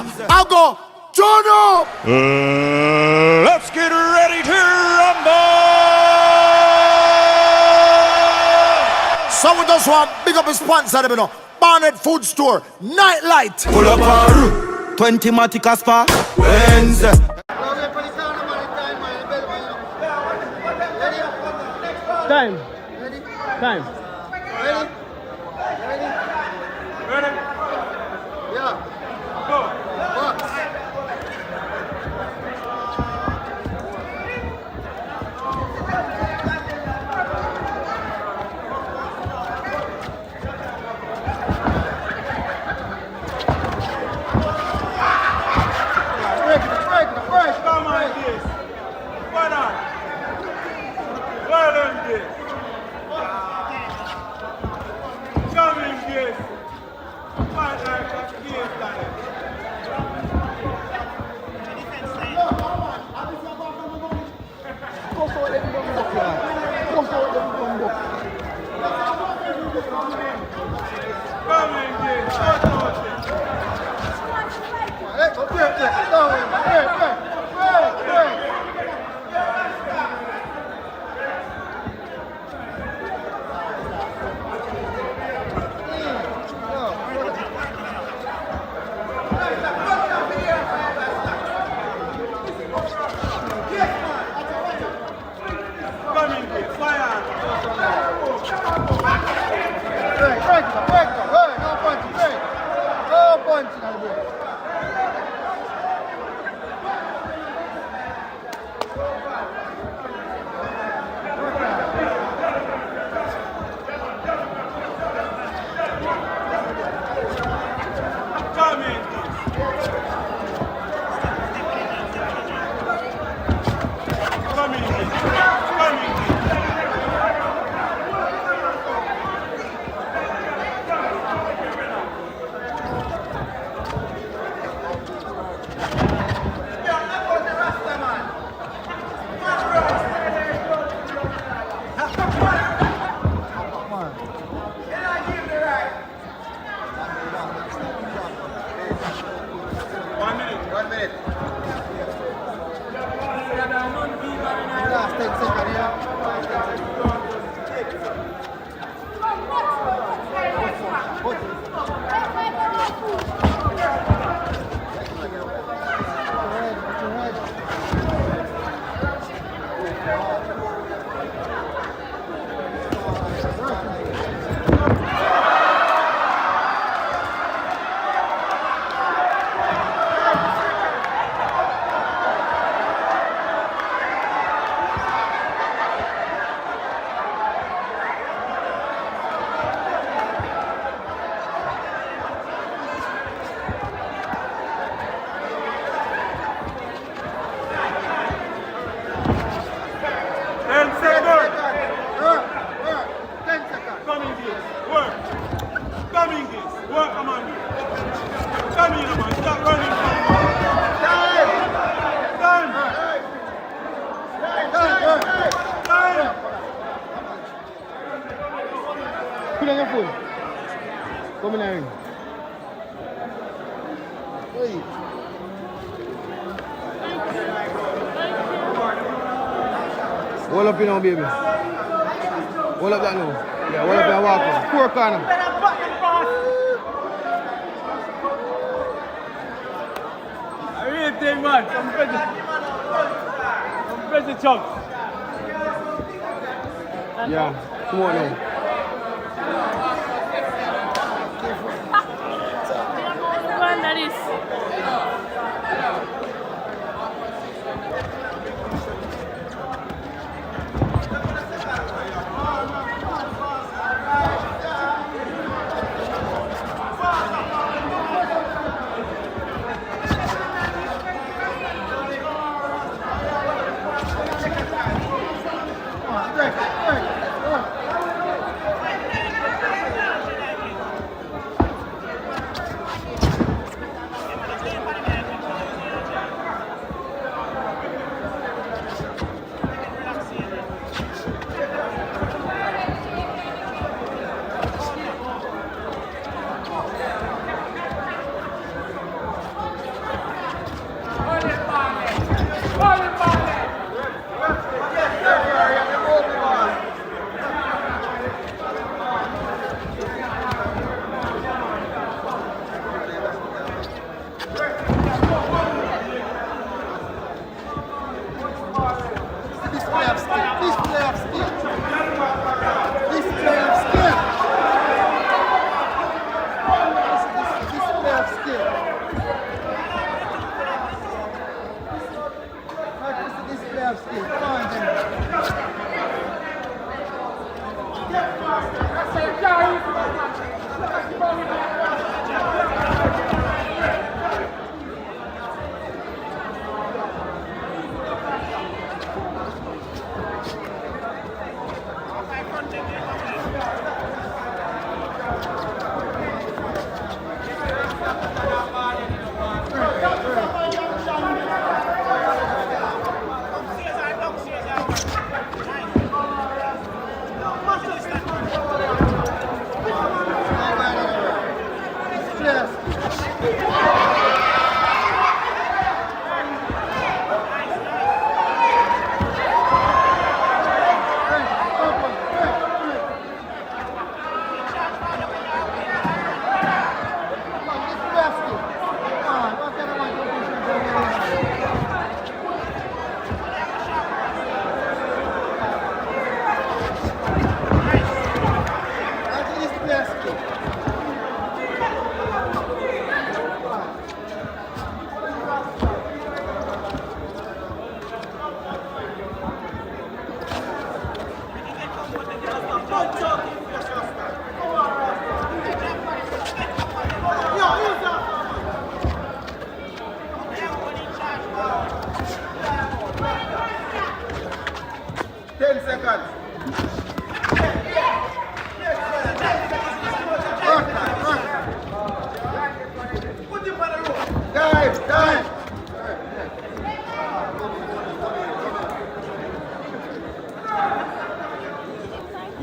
fire. I go, turn up. Let's get ready to rumble. So we just want big up a sponsor, you know. Barnett Food Store, Nightlight. Pull up our route, 20 Matic Aspa, Wednesday. Time. Time. Ready? Yeah. Go. Box. Break. Come on, this. What on? Well done, this. Come in, this. Fight like a game, darling. Come in, this. Put on your phone. Come in the ring. Hold up, you know, baby. Hold up that now. Yeah, hold up and walk on. Poor corner. I really think, man. Some pretty chunks. Yeah, come on now. That is. Display of skill. Come on, Jimmy.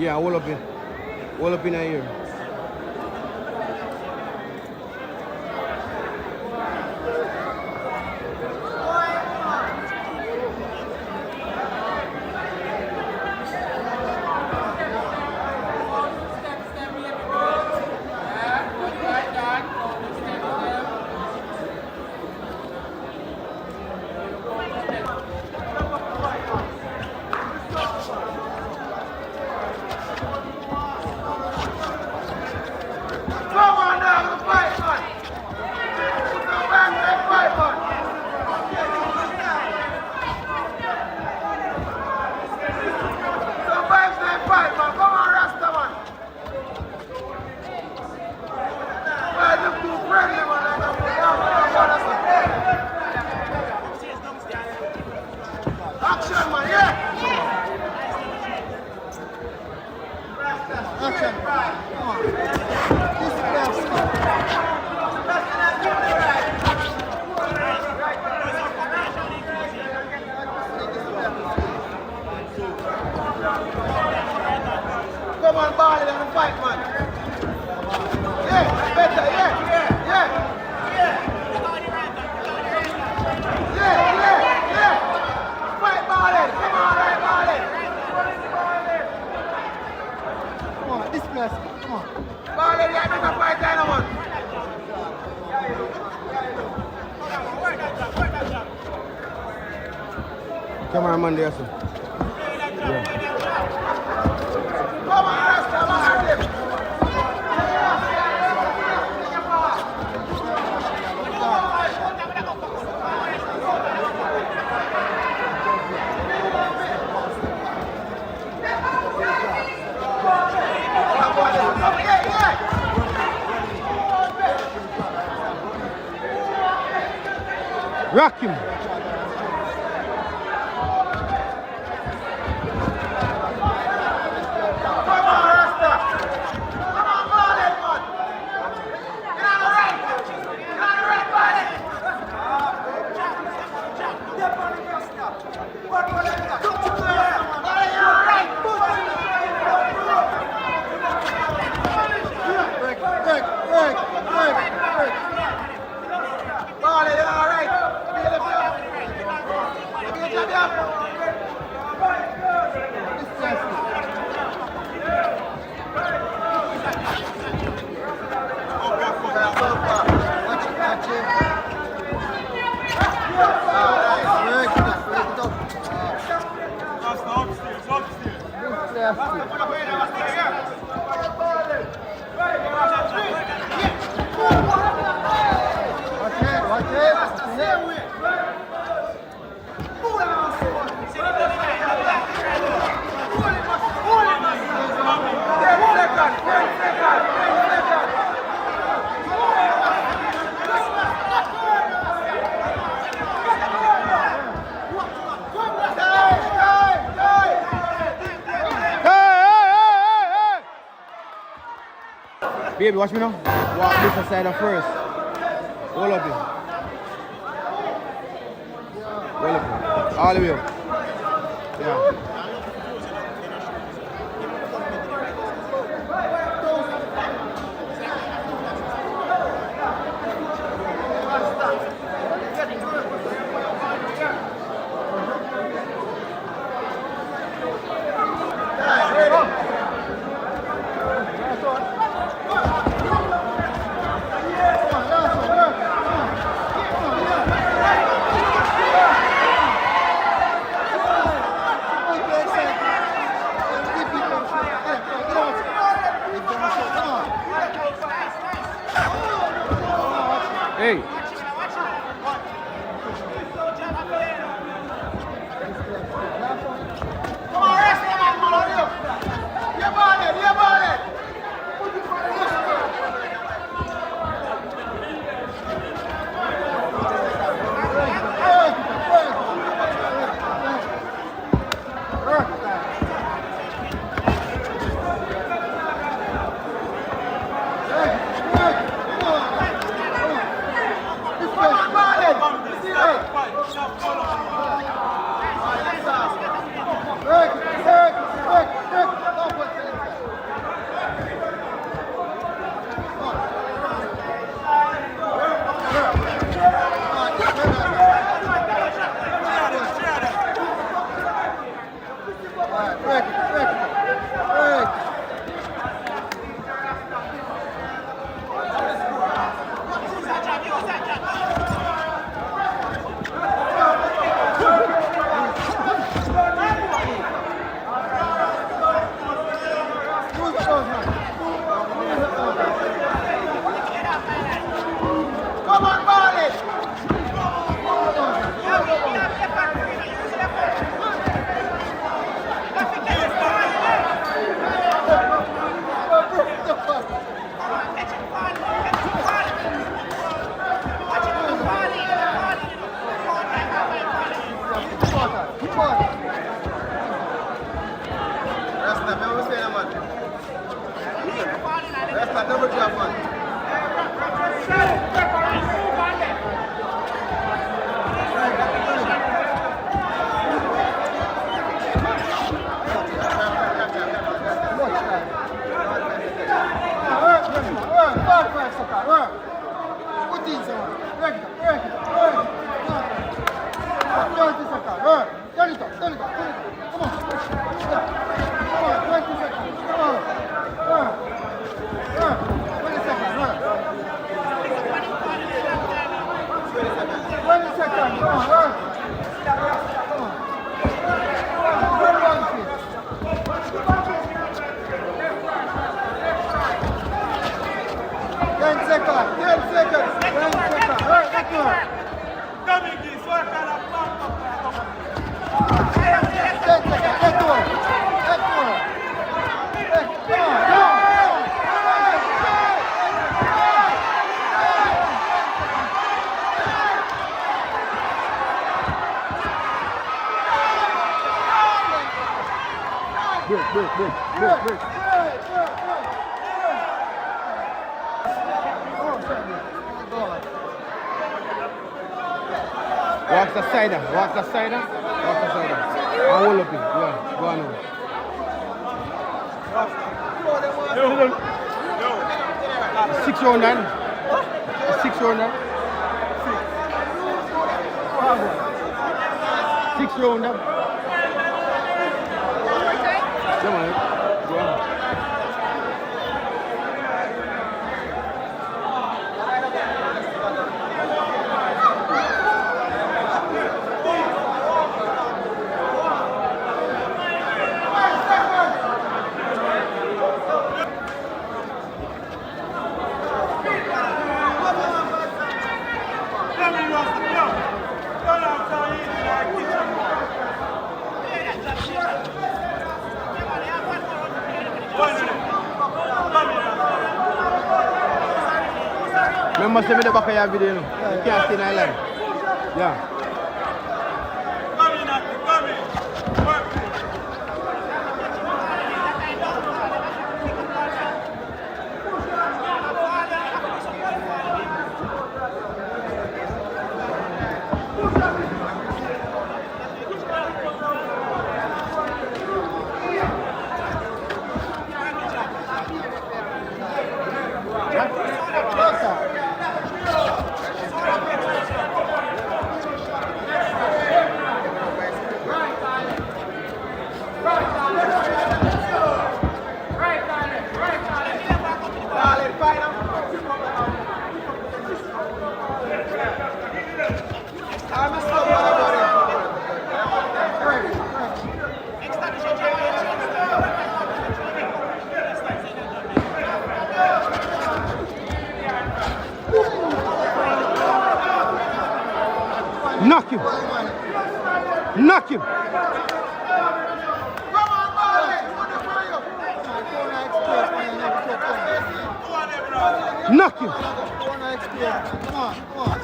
Yeah, all up in here. Come on, Barley, let him fight, man. Yeah, better, yeah. Fight, Barley. Come on, right, Barley. Come on, this place. Come on. Barley, you have to fight, man. Cameraman there, sir. Come on, Rasta, man. Rock him. Watch Baby, watch me now. Walk this side of first. Hold up here. Hold up here. All the way up. Yeah. Hey. Walk the side, walk the side, walk the side. I will up it. Yeah, go on. Yo. 6 round then. 6 round then. 6 round then. Come on. Go on. Remember, send me the back of your video, you know. You can't stay in the line. Yeah. Come in, Ati, come in. Work it. Knock him. Knock him. Knock him. Come on, come on.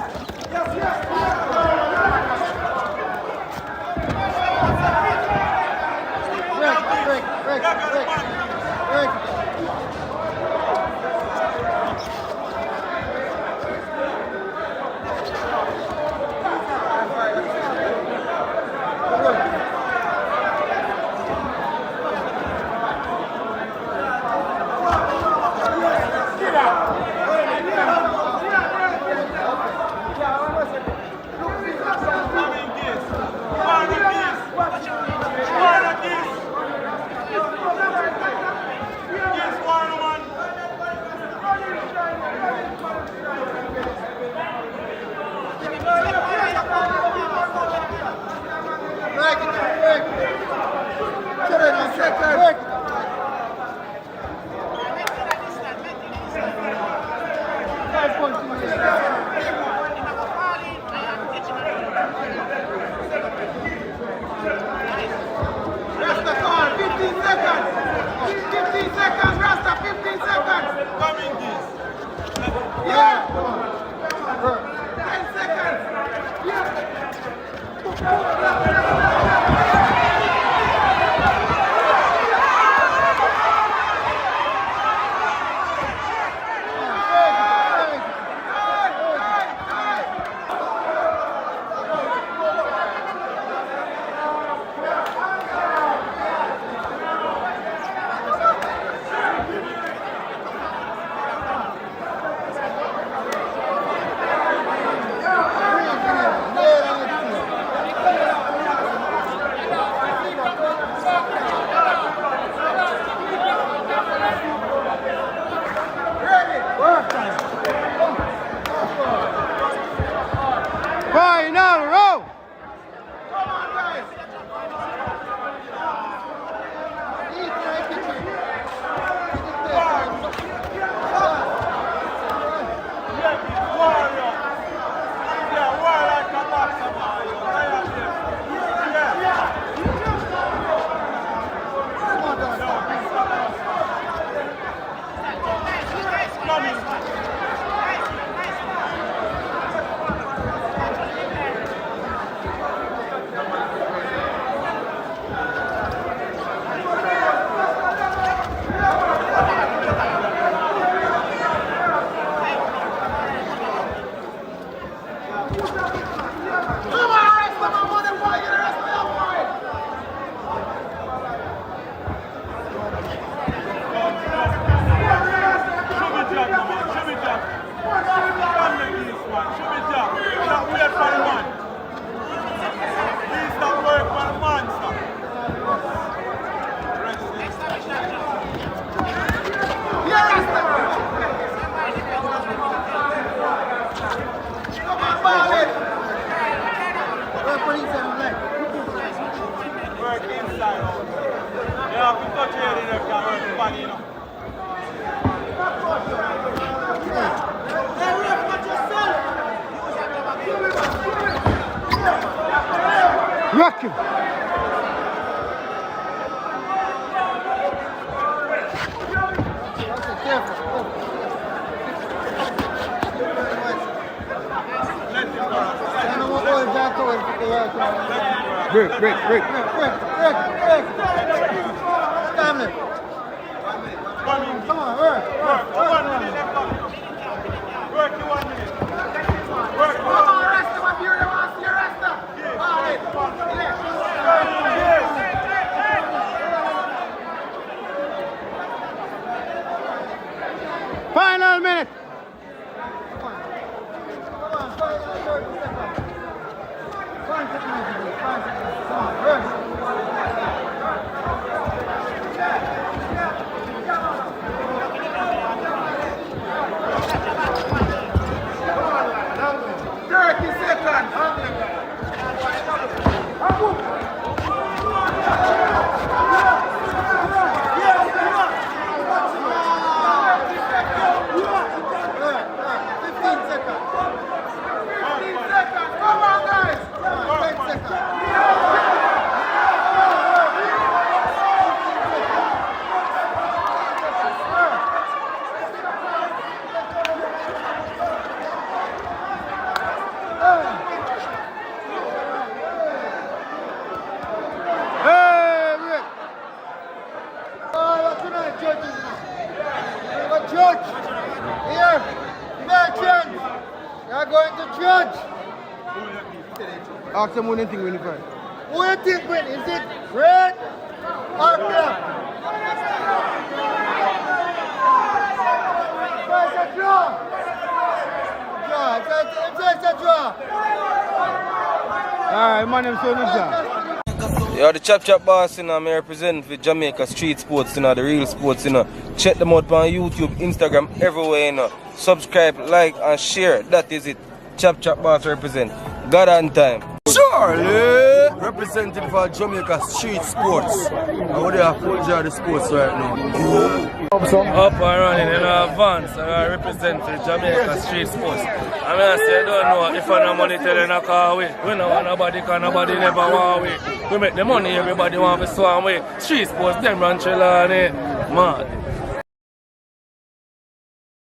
Break. Final row. Rock him. Break. Stanley. Come on, work. 1 minute left. Work you 1 minute. Work. Come on, rest of you want to see rest. All right. Final minute. Judge, here, merchant, you're going to judge. Ask them who they think win the fight. Who you think win? Is it red or black? It's a draw. It's a draw. Alright, man, I'm so good. Yeah, the Chap boss, I represent for Jamaica street sports, the real sports, Check them out on YouTube, Instagram, everywhere, Subscribe, like, and share. That is it. Chap boss represent. God on time. Charlie! Representing for Jamaica street sports. I would have full jar the sports right now. Up and running in advance, I represent for Jamaica street sports. I mean, I say, I don't know if I have money telling a car away. We don't want nobody, because nobody never want away. We make the money, everybody want to swam away. Street sports, them run chill on it. Man.